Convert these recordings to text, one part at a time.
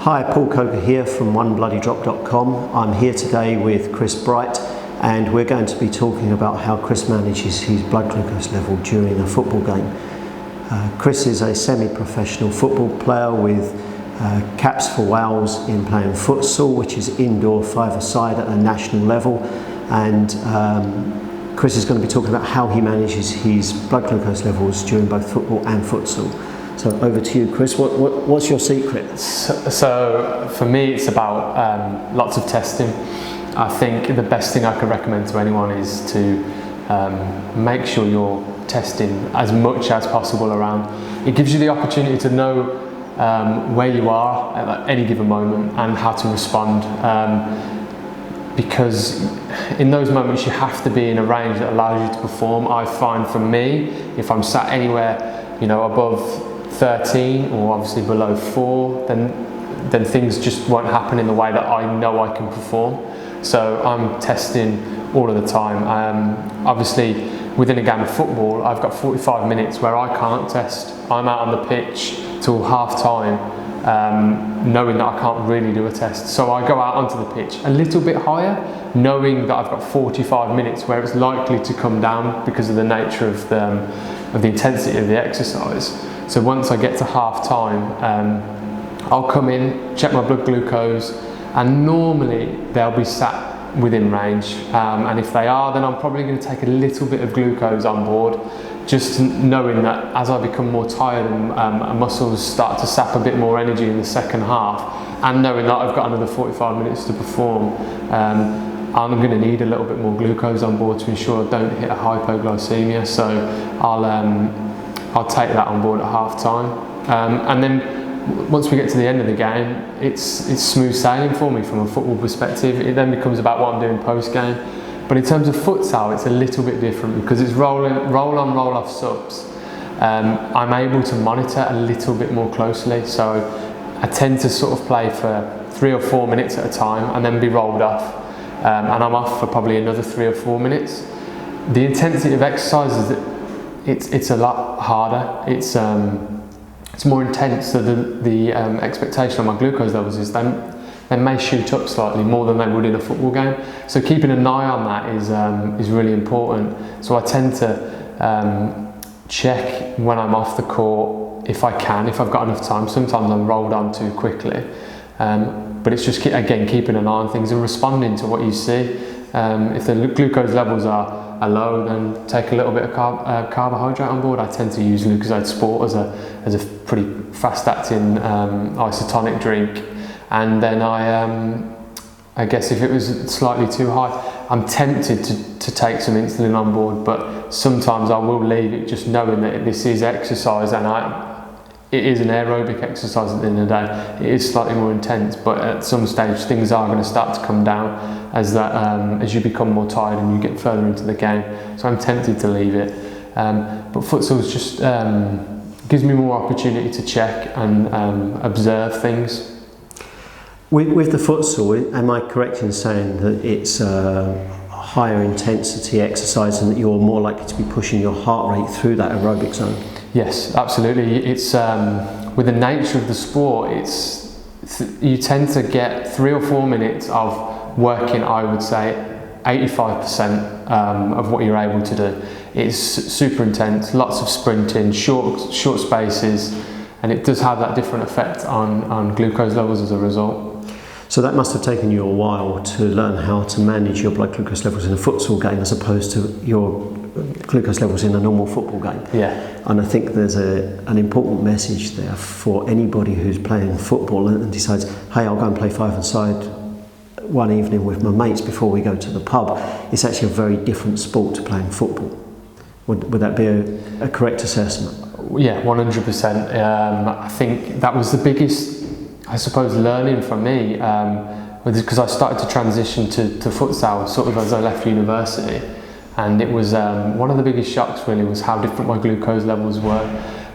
Hi, Paul Coker here from onebloodydrop.com. I'm here today with Chris Bright, and we're going to be talking about how Chris manages his blood glucose level during a football game. Chris is a semi-professional football player with caps for Wales in playing futsal, which is indoor five-a-side at a national level, and Chris is going to be talking about how he manages his blood glucose levels during both football and futsal. So over to you, Chris. What's your secret? So for me, it's about lots of testing. I think the best thing I could recommend to anyone is to make sure you're testing as much as possible around. It gives you the opportunity to know where you are at any given moment and how to respond. Because in those moments you have to be in a range that allows you to perform. I find for me, if I'm sat anywhere, above 13 or obviously below 4, then things just won't happen in the way that I know I can perform. So I'm testing all of the time. Obviously within a game of football, I've got 45 minutes where I can't test. I'm out on the pitch till half time, knowing that I can't really do a test. So I go out onto the pitch a little bit higher, knowing that I've got 45 minutes where it's likely to come down because of the nature of the intensity of the exercise. So once I get to half time, I'll come in, check my blood glucose, and normally they'll be sat within range. And if they are, then I'm probably going to take a little bit of glucose on board, just knowing that as I become more tired and muscles start to sap a bit more energy in the second half, and knowing that I've got another 45 minutes to perform, I'm going to need a little bit more glucose on board to ensure I don't hit a hypoglycemia. So I'll take that on board at half time, and then once we get to the end of the game, it's smooth sailing for me from a football perspective. It then becomes about what I'm doing post game. But in terms of futsal, it's a little bit different because it's roll on, roll off subs. I'm able to monitor a little bit more closely, so I tend to sort of play for 3 or 4 minutes at a time and then be rolled off, and I'm off for probably another 3 or 4 minutes. The intensity of exercise is that it's a lot harder. It's more intense, so the expectation on my glucose levels is they may shoot up slightly more than they would in a football game. So keeping an eye on that is really important. So I tend to check when I'm off the court if I've got enough time. Sometimes I'm rolled on too quickly, but it's just again keeping an eye on things and responding to what you see. If the glucose levels are low, then take a little bit of carbohydrate on board. I tend to use Lucozade Sport as a pretty fast-acting isotonic drink, and then I guess if it was slightly too high, I'm tempted to take some insulin on board, but sometimes I will leave it, just knowing that this is exercise and it is an aerobic exercise at the end of the day. It is slightly more intense, but at some stage things are going to start to come down as you become more tired and you get further into the game. So I'm tempted to leave it. But futsal just gives me more opportunity to check and observe things. With the futsal, am I correct in saying that it's a higher intensity exercise and that you're more likely to be pushing your heart rate through that aerobic zone? Yes, absolutely. It's with the nature of the sport, you tend to get 3 or 4 minutes of working, I would say 85% of what you're able to do. It's super intense, lots of sprinting, short spaces, and it does have that different effect on glucose levels as a result. So that must have taken you a while to learn how to manage your blood glucose levels in a futsal game as opposed to your glucose levels in a normal football game. Yeah. And I think there's an important message there for anybody who's playing football and decides, hey, I'll go and play five-a-side one evening with my mates before we go to the pub. It's actually a very different sport to playing football. Would that be a correct assessment? Yeah, 100%. I think that was the biggest, I suppose, learning for me, because I started to transition to futsal sort of as I left university, and it was one of the biggest shocks really was how different my glucose levels were.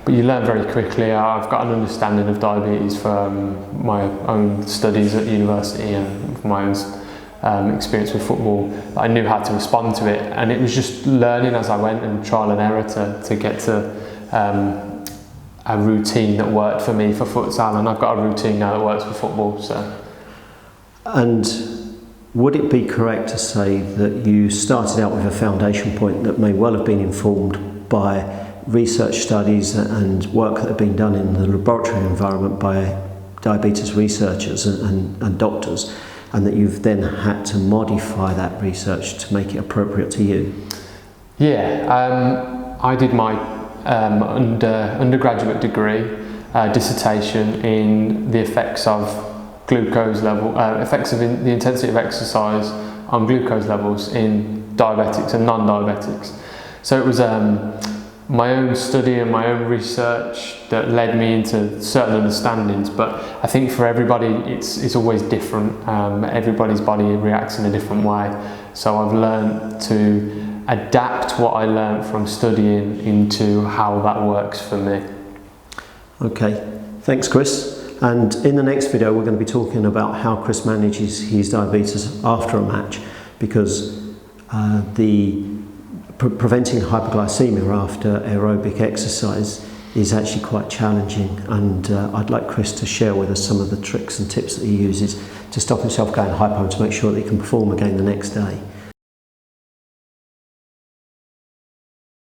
But you learn very quickly. I've got an understanding of diabetes from my own studies at university and from my own experience with football. I knew how to respond to it, and it was just learning as I went and trial and error to get to a routine that worked for me for futsal, and I've got a routine now that works for football. So. And would it be correct to say that you started out with a foundation point that may well have been informed by research studies and work that had been done in the laboratory environment by diabetes researchers and doctors, and that you've then had to modify that research to make it appropriate to you? Yeah, I did my undergraduate degree dissertation in the effects of glucose level, effects of the intensity of exercise on glucose levels in diabetics and non-diabetics. So it was my own study and my own research that led me into certain understandings, but I think for everybody it's always different. Everybody's body reacts in a different way, so I've learned to adapt what I learned from studying into how that works for me. Okay, thanks Chris. And in the next video we're going to be talking about how Chris manages his diabetes after a match, because preventing hypoglycemia after aerobic exercise is actually quite challenging, and I'd like Chris to share with us some of the tricks and tips that he uses to stop himself going hypo and to make sure that he can perform again the next day.